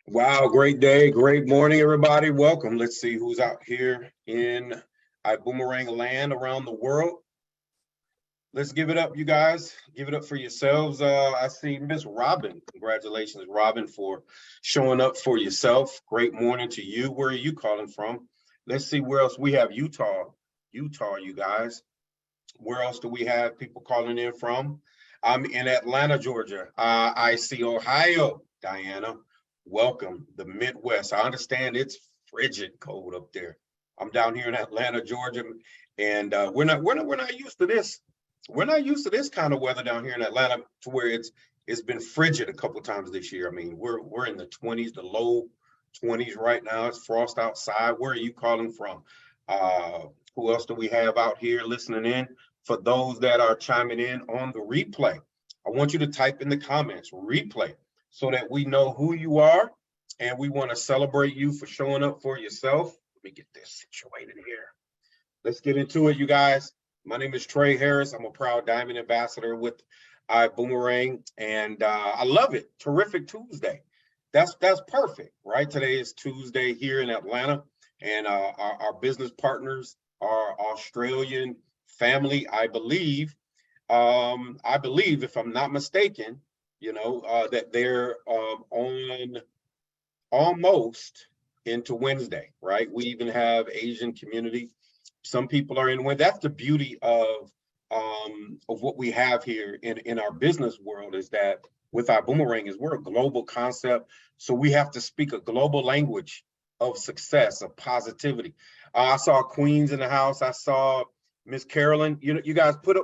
Wow, great day, great morning, everybody. Welcome. Let's see who's out here in iBuumerang land around the world. Let's give it up, you guys. Give it up for yourselves. I see Miss Robin. Congratulations, Robin, for showing up for yourself. Great morning to you. Where are you calling from? Let's see where else we have Utah. Utah, you guys. Where else do we have people calling in from? I'm in Atlanta, Georgia. I see Ohio, Diana. Welcome, the Midwest. I understand it's frigid cold up there. I'm down here in Atlanta, Georgia, and we're not used to this. We're not used to this kind of weather down here in Atlanta, to where it's been frigid a couple of times this year. I mean, we're in the 20s, the low 20s right now. It's frost outside. Where are you calling from? Uh, who else do we have out here listening in? For those that are chiming in on the replay, I want you to type in the comments replay so that we know who you are, and we want to celebrate you for showing up for yourself. Let me get this situated here. Let's get into it, you guys. My name is Trey Harris. I'm a proud Diamond Ambassador with iBuumerang, and I love it. Terrific Tuesday. That's perfect, right? Today is Tuesday here in Atlanta, and our business partners are Australian family, I believe. If I'm not mistaken, that they're on almost into Wednesday, right? We even have Asian community. Some people are in when that's the beauty of what we have here in our business world, is that with our boomerang is we're a global concept. So we have to speak a global language of success, of positivity. I saw Queens in the house. I saw Miss Carolyn. You guys put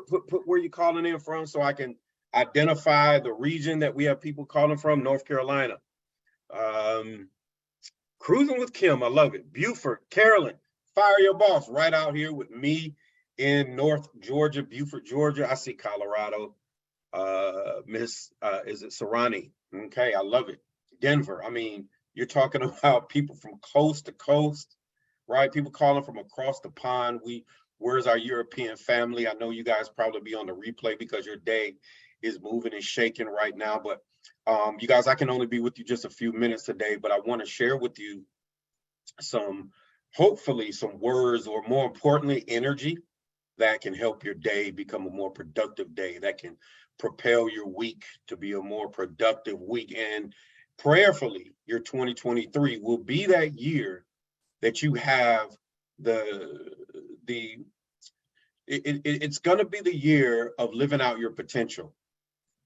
where you calling in from so I can identify the region that we have people calling from. North Carolina. Cruising with Kim, I love it. Beaufort, Carolyn, fire your boss, right out here with me in North Georgia, Beaufort, Georgia. I see Colorado. Is it Serrani? Okay, I love it. Denver. I mean, you're talking about people from coast to coast, right? People calling from across the pond. Where's our European family? I know you guys probably be on the replay because your day is moving and shaking right now. But you guys, I can only be with you just a few minutes today, but I want to share with you hopefully some words, or more importantly, energy that can help your day become a more productive day, that can propel your week to be a more productive week. And prayerfully, your 2023 will be that year that you have it's going to be the year of living out your potential.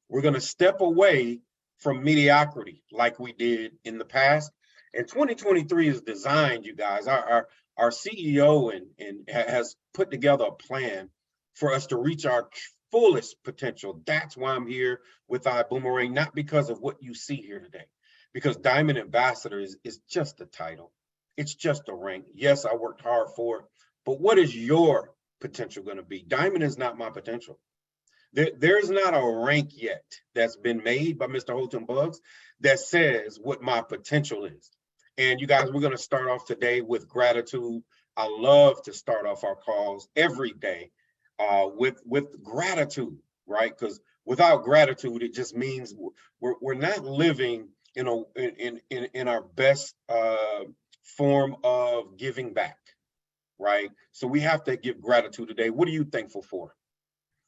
We're going to step away from mediocrity like we did in the past. And 2023 is designed, you guys, our CEO and has put together a plan for us to reach our fullest potential. That's why I'm here with iBuumerang, not because of what you see here today, because Diamond Ambassador is just a title. It's just a rank. Yes, I worked hard for it, but what is your potential going to be? Diamond is not my potential. There's not a rank yet that's been made by Mr. Holton Bugs that says what my potential is. And you guys, we're going to start off today with gratitude. I love to start off our calls every day with gratitude, right? Because without gratitude, it just means we're not living in our best form of giving back, right? So we have to give gratitude today. What are you thankful for?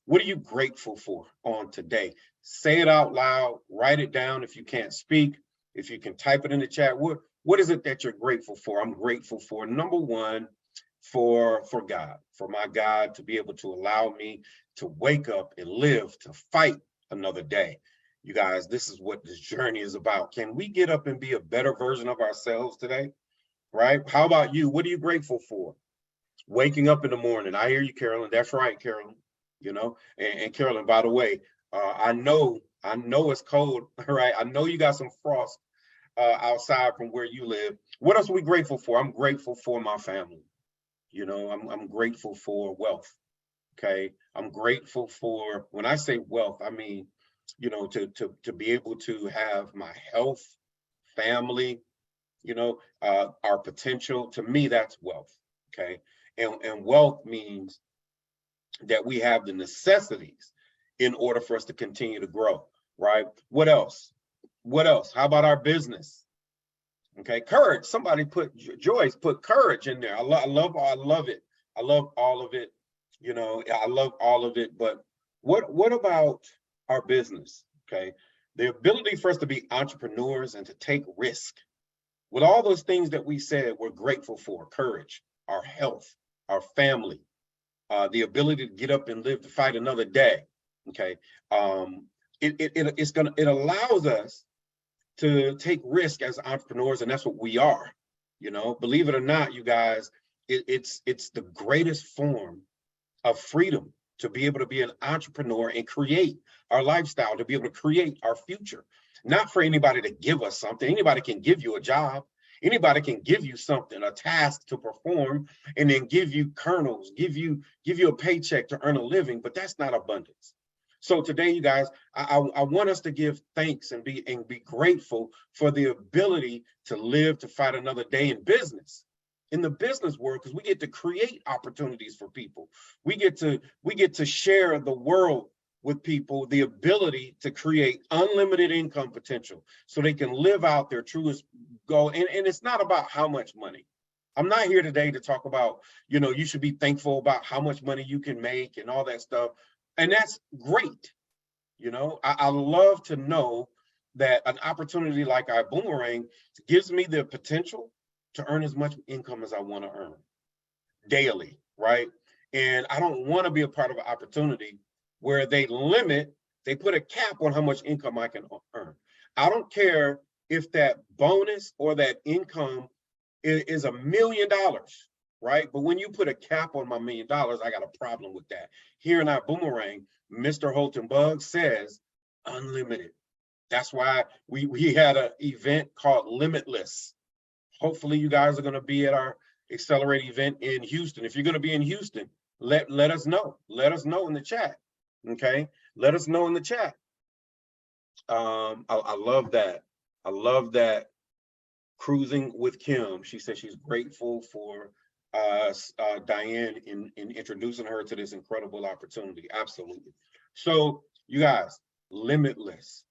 What are you grateful for on today? Say it out loud, write it down if you can't speak, if you can type it in the chat. What is it that you're grateful for? I'm grateful for, number one, for God, for my God to be able to allow me to wake up and live, to fight another day. You guys, this is what this journey is about. Can we get up and be a better version of ourselves today, right? How about you? What are you grateful for? Waking up in the morning. I hear you, Carolyn. That's right, Carolyn. And Carolyn, by the way, I know it's cold, right? I know you got some frost outside from where you live. What else are we grateful for? I'm grateful for my family. I'm grateful for wealth. Okay. I'm grateful for, when I say wealth, I mean, to be able to have my health, family, our potential. To me, that's wealth. Okay. And wealth means that we have the necessities in order for us to continue to grow, right? What else? How about our business? Okay, courage. Somebody put Joyce put courage in there. I love it. I love all of it. You know, I love all of it. But what about our business? Okay, the ability for us to be entrepreneurs and to take risk. With all those things that we said, we're grateful for: courage, our health, our family, the ability to get up and live to fight another day. Okay, it allows us to take risk as entrepreneurs, and that's what we are. You know, believe it or not, you guys, it's the greatest form of freedom to be able to be an entrepreneur and create our lifestyle, to be able to create our future. Not for anybody to give us something. Anybody can give you a job. Anybody can give you something, a task to perform, and then give you kernels, give you a paycheck to earn a living, but that's not abundance. So today, you guys, I want us to give thanks and be grateful for the ability to live to fight another day in business, in the business world, because we get to create opportunities for people. We get to share the world with people, the ability to create unlimited income potential so they can live out their truest goal. And it's not about how much money. I'm not here today to talk about, you know, you should be thankful about how much money you can make and all that stuff. And that's great. You know, I love to know that an opportunity like iBuumerang gives me the potential to earn as much income as I want to earn daily, right? And I don't want to be a part of an opportunity where they put a cap on how much income I can earn. I don't care if that bonus or that income is $1 million, right? But when you put a cap on my $1 million, I got a problem with that. Here in iBuumerang, Mr. Holton Bug says unlimited. That's why we had an event called Limitless. Hopefully you guys are going to be at our Accelerate event in Houston. If you're going to be in Houston, let us know. Let us know in the chat. Okay, let us know in the chat. I love that. I love that. Cruising with Kim. She said she's grateful for Diane in introducing her to this incredible opportunity. Absolutely. So you guys, limitless.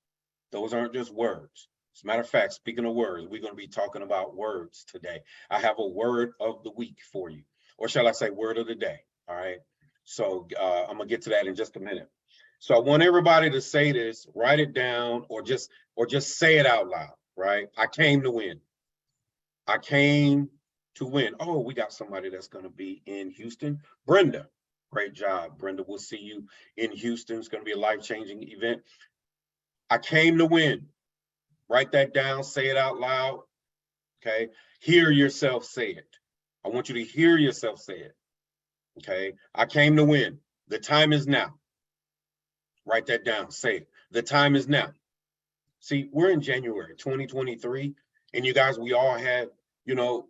Those aren't just words. As a matter of fact, speaking of words, we're going to be talking about words today. I have a word of the week for you, or shall I say word of the day. All right. So I'm gonna get to that in just a minute. So I want everybody to say this, write it down, or just say it out loud. Right. I came to win. I came to win. Oh, we got somebody that's going to be in Houston. Brenda, great job. Brenda, we'll see you in Houston. It's going to be a life-changing event. I came to win. Write that down. Say it out loud. Okay. Hear yourself say it. I want you to hear yourself say it. Okay. I came to win. The time is now. Write that down. Say it. The time is now. See, we're in January 2023. And you guys, we all had, you know,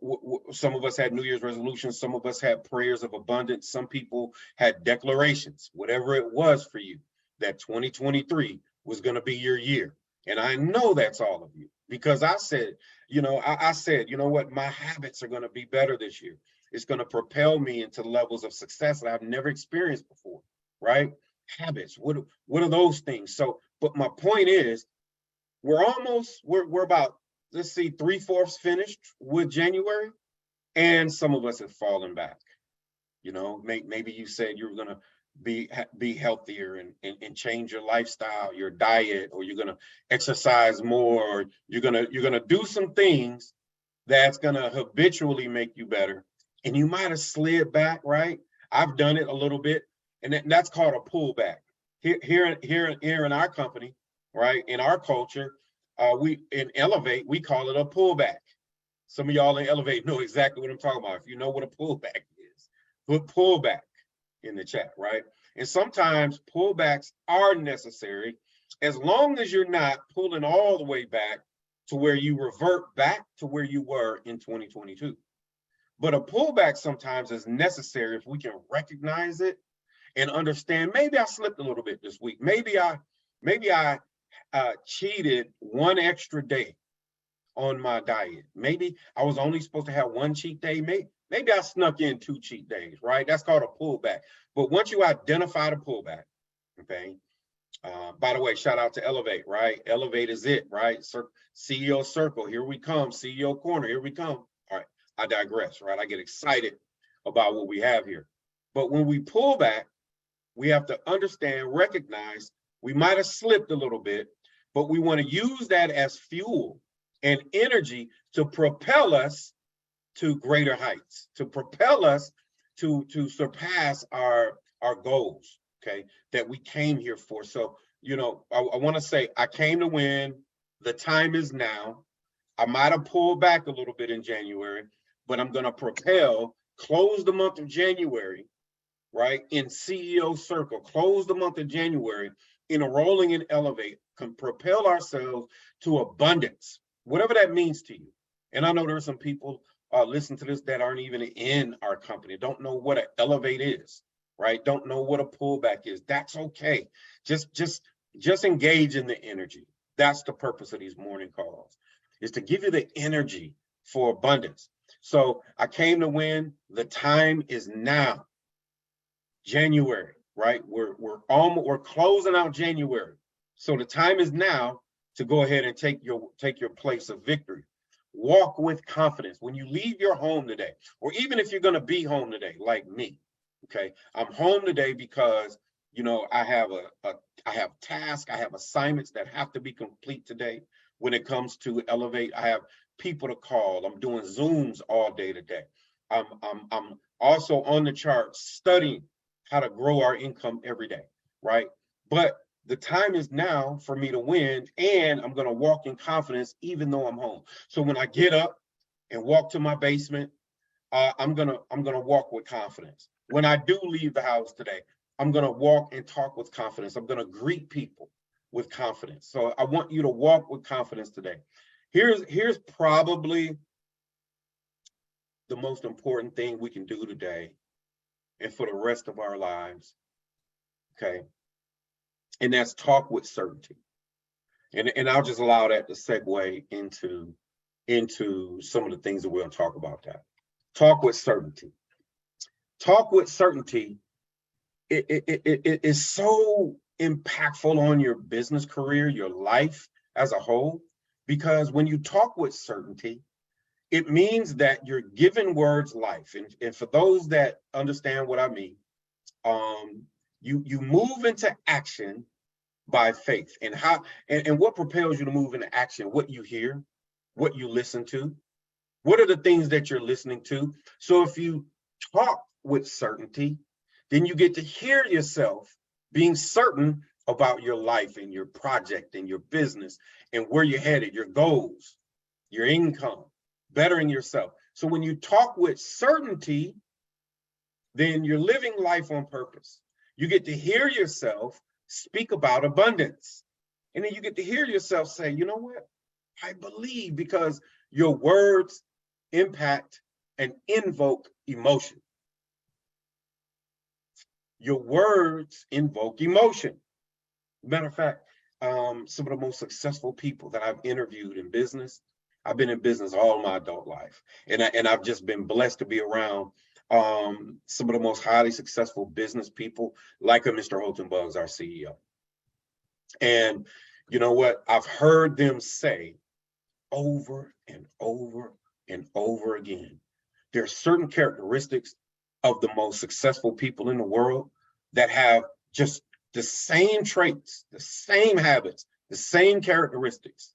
some of us had New Year's resolutions. Some of us had prayers of abundance. Some people had declarations, whatever it was for you, that 2023 was going to be your year. And I know that's all of you, because I said, you know, I said, you know what, my habits are going to be better this year. It's going to propel me into levels of success that I've never experienced before, right? Habits, what are those things? So, but my point is, we're about, let's see, 3/4 finished with January, and some of us have fallen back. You know, maybe you said you were going to be healthier and change your lifestyle, your diet, or you're going to exercise more, or you're going to do some things that's going to habitually make you better, and you might have slid back, right? I've done it a little bit, and that's called a pullback. Here in our company, right, in our culture, we in Elevate, we call it a pullback. Some of y'all in Elevate know exactly what I'm talking about. If you know what a pullback is, put pullback in the chat, right? And sometimes pullbacks are necessary, as long as you're not pulling all the way back to where you revert back to where you were in 2022. But a pullback sometimes is necessary if we can recognize it and understand, maybe I slipped a little bit this week. Maybe I cheated one extra day on my diet. Maybe I was only supposed to have one cheat day. Maybe I snuck in 2 cheat days, right? That's called a pullback. But once you identify the pullback, okay, By the way, shout out to Elevate, right? Elevate is it, right? CEO Circle, here we come. CEO Corner, here we come. All right, I digress, right? I get excited about what we have here. But when we pull back, we have to understand, recognize we might have slipped a little bit, but we want to use that as fuel and energy to propel us to greater heights, to propel us to surpass our goals, okay, that we came here for. So, I want to say I came to win. The time is now. I might have pulled back a little bit in January, but I'm going to propel, close the month of January, right, in CEO Circle, close the month of January in a rolling and elevate, can propel ourselves to abundance, whatever that means to you. And I know there are some people listen to this that aren't even in our company, don't know what an elevate is, right? Don't know what a pullback is. That's okay. Just engage in the energy. That's the purpose of these morning calls, is to give you the energy for abundance. So I came to win. The time is now. January, right? We're closing out January. So the time is now to go ahead and take your place of victory. Walk with confidence. When you leave your home today, or even if you're going to be home today, like me, okay? I'm home today because, I have tasks, I have assignments that have to be complete today. When it comes to Elevate, I have people to call. I'm doing Zooms all day today. I'm also on the charts studying how to grow our income every day, right? But the time is now for me to win, and I'm going to walk in confidence even though I'm home. So when I get up and walk to my basement, I'm gonna walk with confidence. When I do leave the house today, I'm gonna walk and talk with confidence. I'm gonna greet people with confidence. So I want you to walk with confidence today. Here's probably the most important thing we can do today and for the rest of our lives, okay? And that's talk with certainty. And I'll just allow that to segue into some of the things that we're gonna talk about that. Talk with certainty. Talk with certainty. It is so impactful on your business career, your life as a whole, because when you talk with certainty, it means that you're giving words life. And for those that understand what I mean, you move into action by faith. And what propels you to move into action? What you hear, what you listen to, what are the things that you're listening to? So if you talk with certainty, then you get to hear yourself being certain about your life and your project and your business and where you're headed, your goals, your income, bettering yourself. So when you talk with certainty, then you're living life on purpose. You get to hear yourself speak about abundance. And then you get to hear yourself say, you know what? I believe, because your words impact and invoke emotion. Your words invoke emotion. Matter of fact, some of the most successful people that I've interviewed in business, I've been in business all my adult life. And I've just been blessed to be around some of the most highly successful business people, like a Mr. Holton Buggs, our CEO. And you know what? I've heard them say over and over and over again, there are certain characteristics of the most successful people in the world that have just the same traits, the same habits, the same characteristics,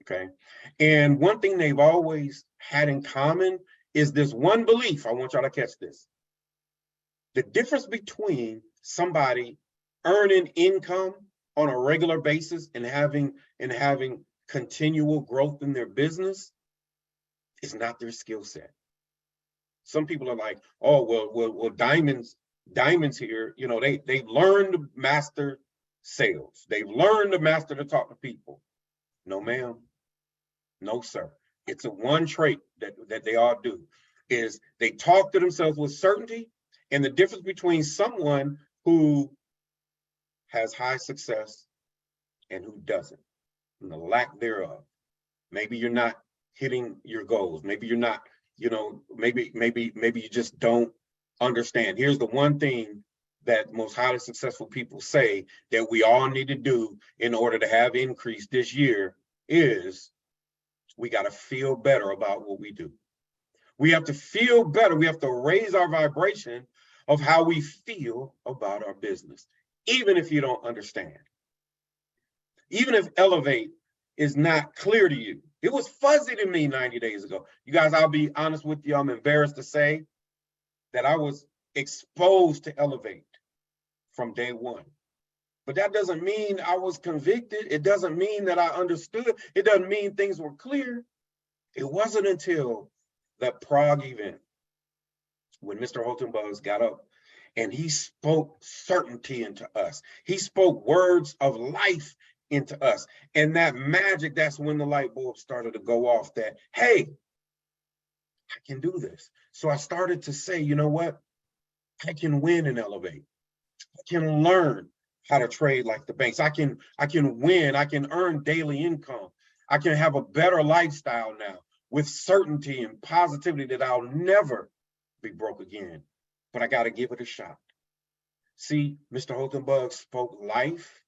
okay? And one thing they've always had in common is this one belief. I want y'all to catch this. The difference between somebody earning income on a regular basis and having continual growth in their business is not their skill set. Some people are like, oh, well, diamonds here, they've learned to master sales. They've learned to master to talk to people. No, ma'am. No, sir. It's a one trait that they all do, is they talk to themselves with certainty. And the difference between someone who has high success and who doesn't, and the lack thereof. Maybe you're not hitting your goals. Maybe you're not, maybe you just don't understand. Here's the one thing that most highly successful people say that we all need to do in order to have increase this year is we got to feel better about what we do. We have to feel better. We have to raise our vibration of how we feel about our business, even if you don't understand. Even if elevate is not clear to you. It was fuzzy to me 90 days ago. You guys, I'll be honest with you. I'm embarrassed to say that I was exposed to elevate from day one. But that doesn't mean I was convicted. It doesn't mean that I understood. It doesn't mean things were clear. It wasn't until that Prague event when Mr. Holtenbugs got up and he spoke certainty into us. He spoke words of life into us. And that magic, that's when the light bulb started to go off that, hey, I can do this. So I started to say, you know what? I can win and elevate. I can learn how to trade like the banks. I can win. I can earn daily income. I can have a better lifestyle now with certainty and positivity that I'll never be broke again. But I got to give it a shot. See, Mr. Holtenbugs spoke life.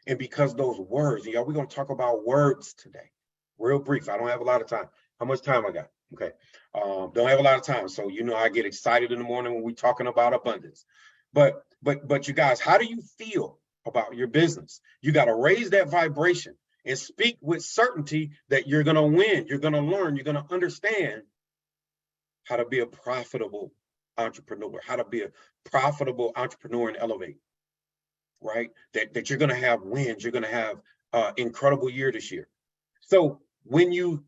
And because those words, y'all, we're going to talk about words today. Real brief. I don't have a lot of time. How much time I got? Okay. Don't have a lot of time. So, you know, I get excited in the morning when we're talking about abundance. But you guys, how do you feel about your business? You got to raise that vibration and speak with certainty that you're going to win. You're going to learn. You're going to understand how to be a profitable entrepreneur, how to be a profitable entrepreneur and elevate, right? That you're going to have wins. You're going to have incredible year this year. So when you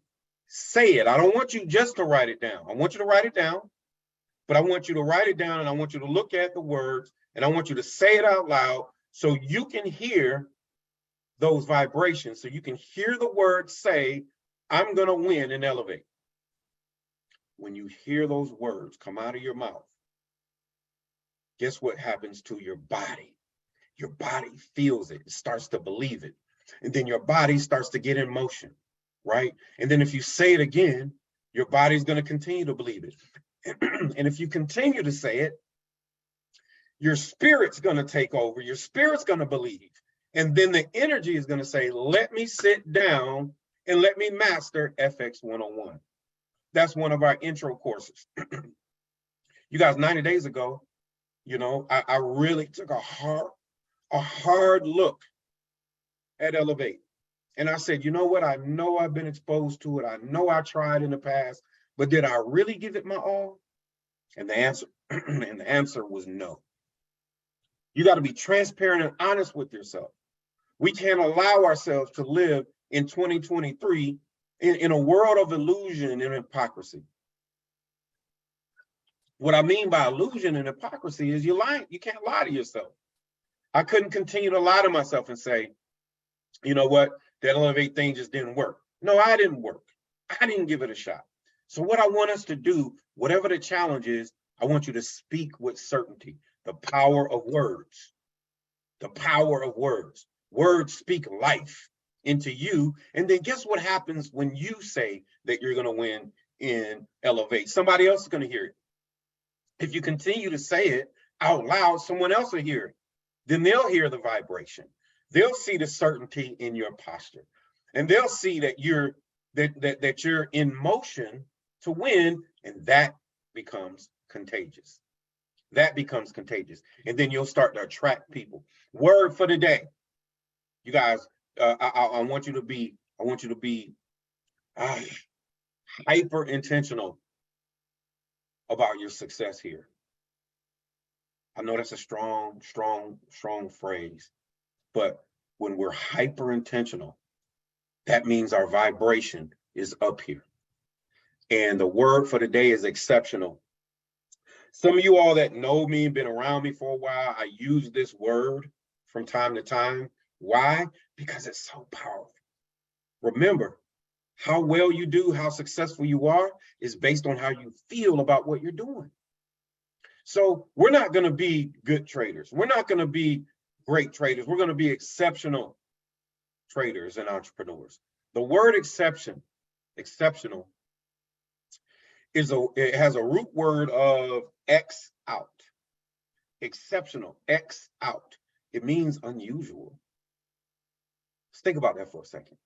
say it, I don't want you just to write it down. I want you to write it down, but I want you to write it down and I want you to look at the words and I want you to say it out loud so you can hear those vibrations, so you can hear the words say, I'm going to win and elevate. When you hear those words come out of your mouth, guess what happens to your body? Your body feels it, it starts to believe it. And then your body starts to get in motion, right? And then if you say it again, your body's going to continue to believe it. And if you continue to say it, your spirit's going to take over. Your spirit's going to believe. And then the energy is going to say, let me sit down and let me master FX 101. That's one of our intro courses. You guys, 90 days ago, you know, I really took a hard look at Elevate. And I said, you know what? I know I've been exposed to it. I know I tried in the past, but did I really give it my all? And the answer was no. You got to be transparent and honest with yourself. We can't allow ourselves to live in 2023 in a world of illusion and hypocrisy. What I mean by illusion and hypocrisy is you're lying. You can't lie to yourself. I couldn't continue to lie to myself and say, you know what, that Elevate thing just didn't work. No, I didn't work. I didn't give it a shot. So what I want us to do, whatever the challenge is, I want you to speak with certainty. The power of words. The power of words. Words speak life into you. And then guess what happens when you say that you're going to win in Elevate? Somebody else is going to hear it. If you continue to say it out loud, someone else will hear it. Then they'll hear the vibration. They'll see the certainty in your posture. And they'll see that you're in motion to win, and that becomes contagious. That becomes contagious. And then you'll start to attract people. Word for the day. You guys, I want you to be hyper intentional about your success here. I know that's a strong phrase, but when we're hyper intentional, that means our vibration is up here. And the word for the day is exceptional. Some of you all that know me and been around me for a while, I use this word from time to time. Why? Because it's so powerful. Remember, how well you do, how successful you are is based on how you feel about what you're doing. So we're not going to be good traders. We're not going to be great traders. We're going to be exceptional traders and entrepreneurs. The word exceptional, it has a root word of X out. exceptional, X out. It means unusual. Let's think about that for a second,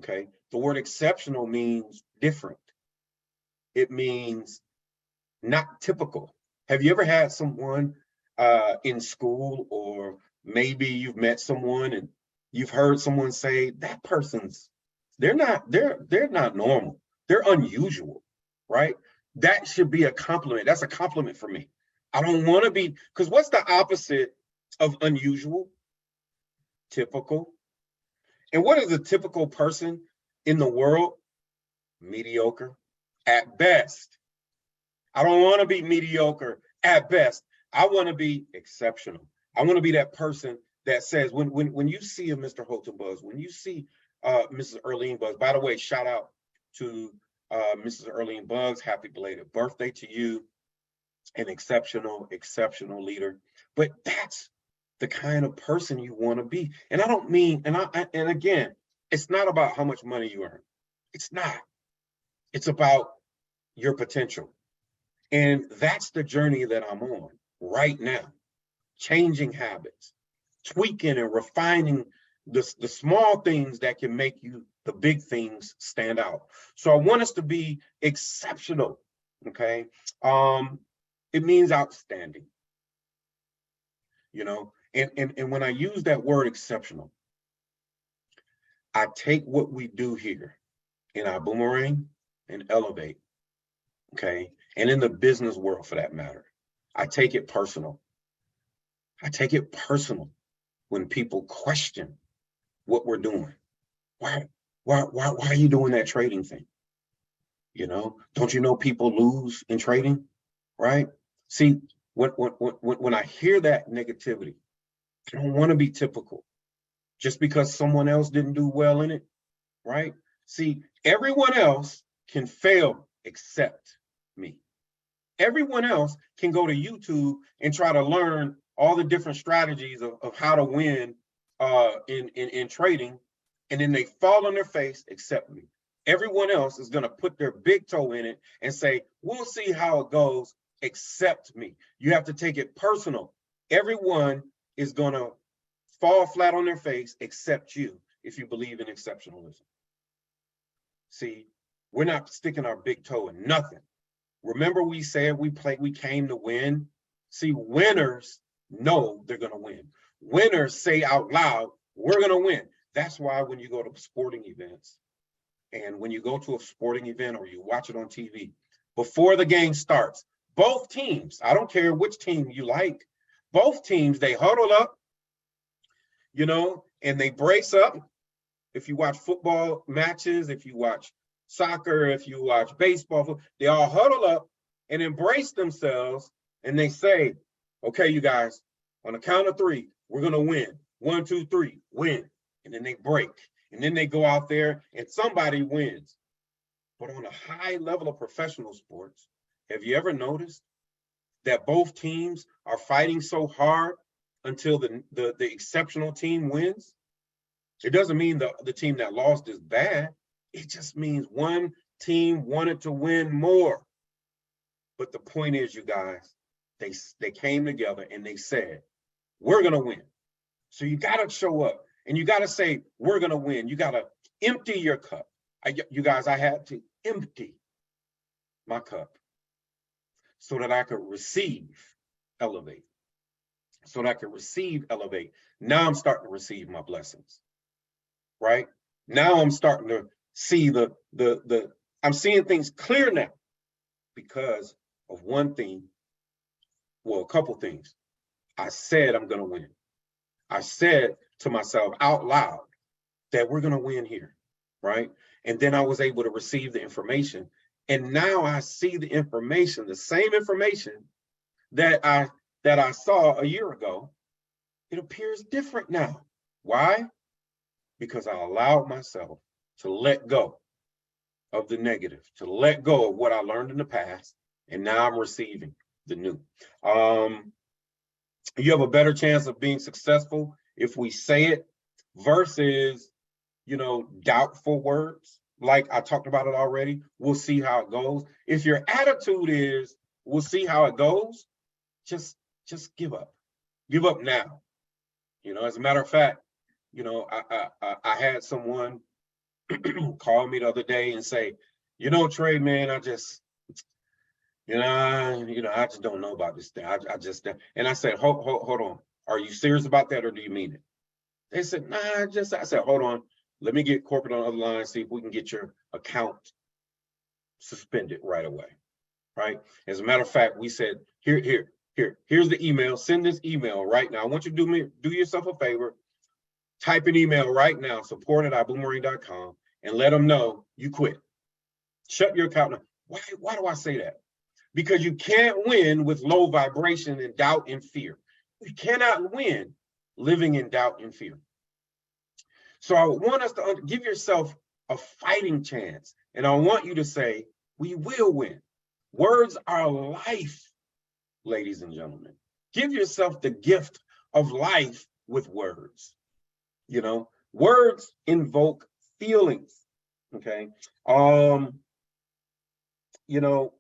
okay? The word exceptional means different. It means not typical. Have you ever had someone in school, or maybe you've met someone and you've heard someone say that person's, they're not normal, they're unusual, right? That should be a compliment. That's a compliment for me. I don't want to be, because what's the opposite of unusual? Typical. And what is a typical person in the world? Mediocre at best. I don't want to be mediocre at best. I want to be exceptional. I want to be that person that says, when you see a Mr. Holton Buzz, when you see Mrs. Earlene Buzz, by the way, shout out to Mrs. Earlene Buzz, happy belated birthday to you, an exceptional leader. But that's the kind of person you want to be. And I don't mean, and again, it's not about how much money you earn. It's not. It's about your potential. And that's the journey that I'm on right now. Changing habits, tweaking and refining the small things that can make you the big things stand out. So I want us to be exceptional, okay? It means outstanding, you know? And when I use that word exceptional, I take what we do here in iBuumerang and elevate, okay? And in the business world, for that matter, I take it personal. I take it personal when people question what we're doing. Why are you doing that trading thing? You know, don't you know people lose in trading, right? See, when I hear that negativity, I don't want to be typical just because someone else didn't do well in it, right? See, everyone else can fail except me. Everyone else can go to YouTube and try to learn all the different strategies of how to win in trading, and then they fall on their face except me. Everyone else is going to put their big toe in it and say, we'll see how it goes, except me. You have to take it personal. Everyone is going to fall flat on their face except you if you believe in exceptionalism. See, we're not sticking our big toe in nothing. Remember we said we came to win? See, winners know they're going to win. Winners say out loud, we're going to win. That's why when you go to sporting events, and when you go to a sporting event or you watch it on TV, before the game starts, both teams, I don't care which team you like, both teams, they huddle up, you know, and they brace up. If you watch football matches, if you watch soccer, if you watch baseball, they all huddle up and embrace themselves, and they say, okay, you guys, on the count of three, we're going to win. 1, 2, 3, win. And then they break. And then they go out there and somebody wins. But on a high level of professional sports, have you ever noticed that both teams are fighting so hard until the exceptional team wins? It doesn't mean the team that lost is bad. It just means one team wanted to win more. But the point is, you guys, they came together and they said, we're going to win. So you got to show up and you got to say, we're going to win. You got to empty your cup. You guys, I had to empty my cup so that I could receive elevate. So that I could receive elevate. Now I'm starting to receive my blessings, right? Now I'm starting to see I'm seeing things clear now because of one thing, well, a couple things. I said I'm going to win. I said to myself out loud that we're going to win here, right? And then I was able to receive the information. And now I see the information, the same information that I saw a year ago. It appears different now. Why? Because I allowed myself to let go of the negative, to let go of what I learned in the past, and now I'm receiving the new. You have a better chance of being successful if we say it versus, doubtful words. Like I talked about it already. We'll see how it goes. If your attitude is, we'll see how it goes, just just give up. Give up now. You know, as a matter of fact, you know, I had someone call me the other day and say, you know, Trey, man, I just, I just don't know about this thing. I just, and I said, hold on. Are you serious about that or do you mean it? They said, nah, I said, hold on. Let me get corporate on the other line, see if we can get your account suspended right away, right? As a matter of fact, we said, here's the email. Send this email right now. I want you to do yourself a favor. Type an email right now, support@iboomerang.com, and let them know you quit. Shut your account now. Why do I say that? Because you can't win with low vibration and doubt and fear. You cannot win living in doubt and fear. So I want us to give yourself a fighting chance. And I want you to say, we will win. Words are life, ladies and gentlemen. Give yourself the gift of life with words. You know, words invoke feelings. Okay. You know,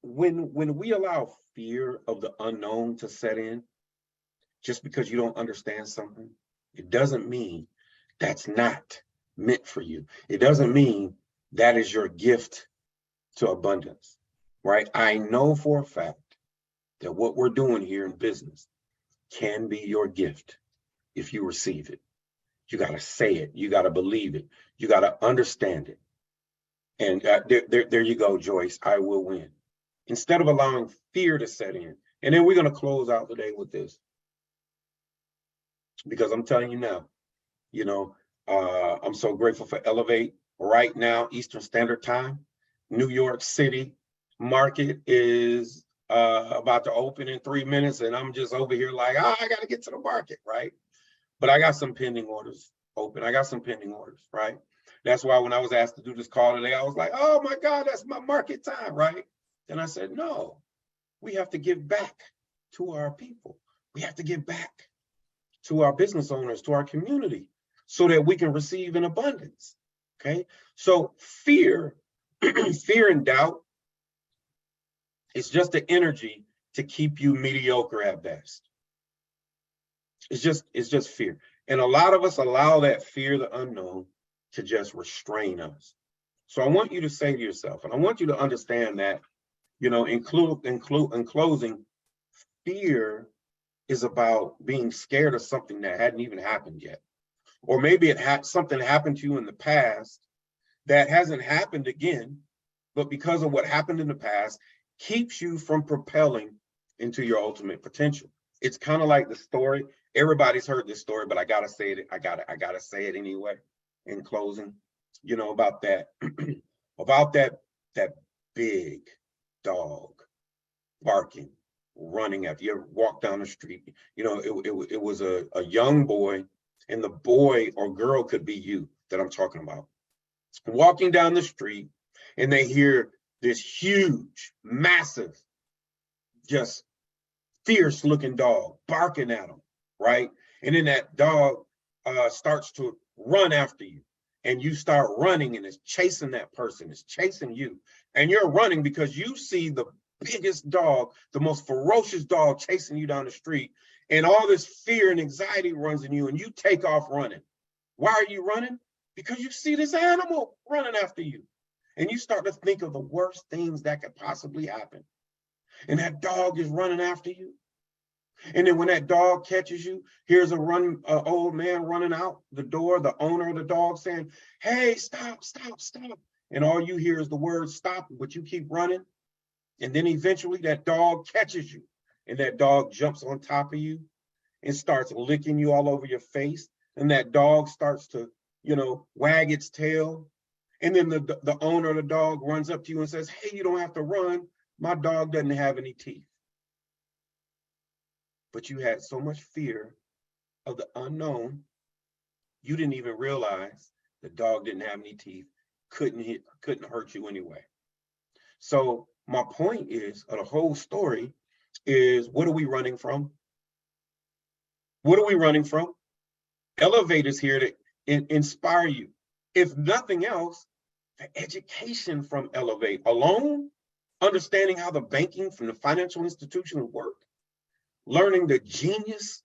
when we allow fear of the unknown to set in, just because you don't understand something, it doesn't mean that's not meant for you. It doesn't mean that is your gift to abundance, right? I know for a fact that what we're doing here in business can be your gift if you receive it. You got to say it. You got to believe it. You got to understand it. And there you go, Joyce. I will win. Instead of allowing fear to set in. And then we're going to close out the day with this. Because I'm telling you now, you know, I'm so grateful for Elevate right now, Eastern Standard Time. New York City market is about to open in 3 minutes, and I'm just over here like, I got to get to the market, right? But I got some pending orders open. I got some pending orders, right? That's why when I was asked to do this call today, I was like, oh my God, that's my market time, right? Then I said, no, we have to give back to our people. We have to give back to our business owners, to our community, so that we can receive in abundance, okay? So fear, fear and doubt is just the energy to keep you mediocre at best. It's just fear. And a lot of us allow that fear, the unknown, to just restrain us. So I want you to say to yourself, and I want you to understand that, you know, in closing, fear is about being scared of something that hadn't even happened yet. Or maybe it had something happened to you in the past that hasn't happened again, but because of what happened in the past, keeps you from propelling into your ultimate potential. It's kind of like the story. Everybody's heard this story, but I gotta say it. I gotta say it anyway. In closing, you know, about that, about that big dog barking, running after you. Ever walk down the street? You know, it was a young boy, and the boy or girl could be you that I'm talking about, walking down the street, and they hear this huge, massive, just fierce looking dog barking at them, right? And then that dog starts to run after you, and you start running, and it's chasing that person, it's chasing you, and you're running because you see the biggest dog, the most ferocious dog chasing you down the street, and all this fear and anxiety runs in you, and you take off running. Why are you running? Because you see this animal running after you, and you start to think of the worst things that could possibly happen. And that dog is running after you. And then when that dog catches you, here's a old man running out the door, the owner of the dog saying, hey, stop, stop, stop. And all you hear is the word stop, but you keep running. And then eventually that dog catches you, and that dog jumps on top of you and starts licking you all over your face. And that dog starts to, you know, wag its tail. And then the owner of the dog runs up to you and says, hey, you don't have to run. My dog doesn't have any teeth. But you had so much fear of the unknown, you didn't even realize the dog didn't have any teeth, couldn't hurt you anyway. So my point is, of the whole story is, what are we running from? What are we running from? Elevate is here to inspire you. If nothing else, the education from Elevate alone understanding how the banking from the financial institutions work, learning the genius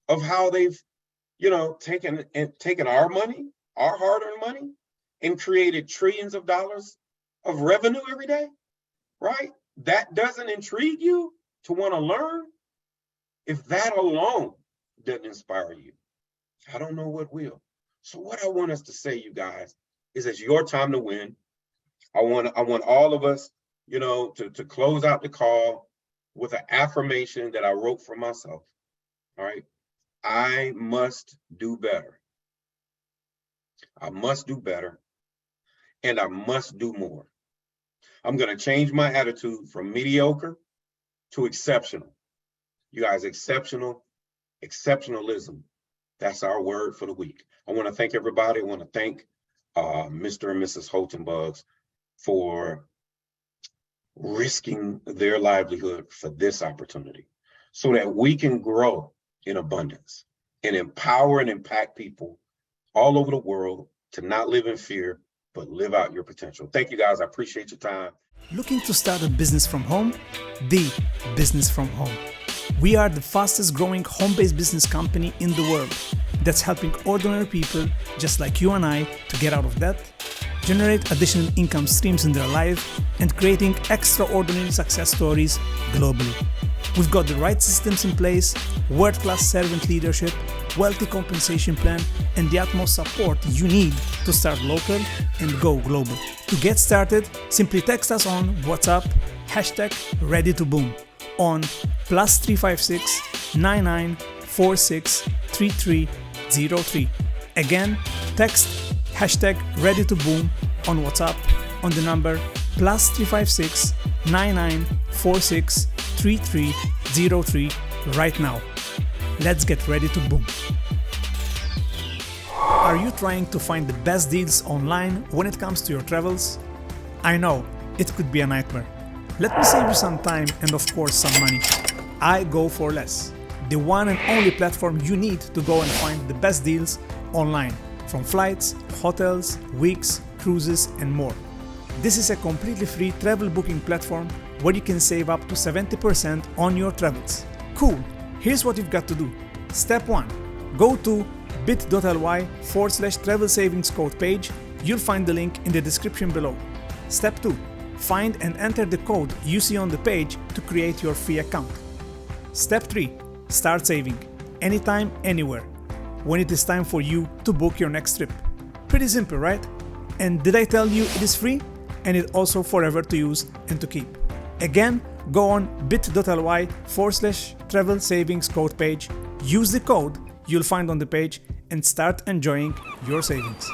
of how they've, taken our money, our hard-earned money, and created trillions of dollars of revenue every day, right? That doesn't intrigue you to want to learn? If that alone doesn't inspire you, I don't know what will. So what I want us to say, you guys, is it's your time to win. I want all of us, to close out the call with an affirmation that I wrote for myself. All right. I must do better. I must do better. And I must do more. I'm going to change my attitude from mediocre to exceptional. You guys, exceptionalism. That's our word for the week. I want to thank everybody. I want to thank Mr. and Mrs. Holtenbugs for risking their livelihood for this opportunity so that we can grow in abundance and empower and impact people all over the world to not live in fear, but live out your potential. Thank you, guys. I appreciate your time. Looking to start a business from home? The business from home. We are the fastest growing home-based business company in the world that's helping ordinary people just like you and I to get out of debt, generate additional income streams in their life, and creating extraordinary success stories globally. We've got the right systems in place, world-class servant leadership, wealthy compensation plan, and the utmost support you need to start local and go global. To get started, simply text us on WhatsApp, #ReadyToBoom on +356 9946 3303. Again, text #ReadyToBoom on WhatsApp on the number +356 9946 3303 right now. Let's get ready to boom. Are you trying to find the best deals online when it comes to your travels? I know, it could be a nightmare. Let me save you some time and of course some money. I go for less. The one and only platform you need to go and find the best deals online, from flights, hotels, weeks, cruises, and more. This is a completely free travel booking platform where you can save up to 70% on your travels. Cool, here's what you've got to do. Step 1, go to bit.ly/travel savings code page. You'll find the link in the description below. Step 2, find and enter the code you see on the page to create your free account. Step 3, start saving, anytime, anywhere, when it is time for you to book your next trip. Pretty simple, right? And did I tell you it is free? And it's also forever to use and to keep. Again, go on bit.ly/travel savings code page, use the code you'll find on the page, and start enjoying your savings.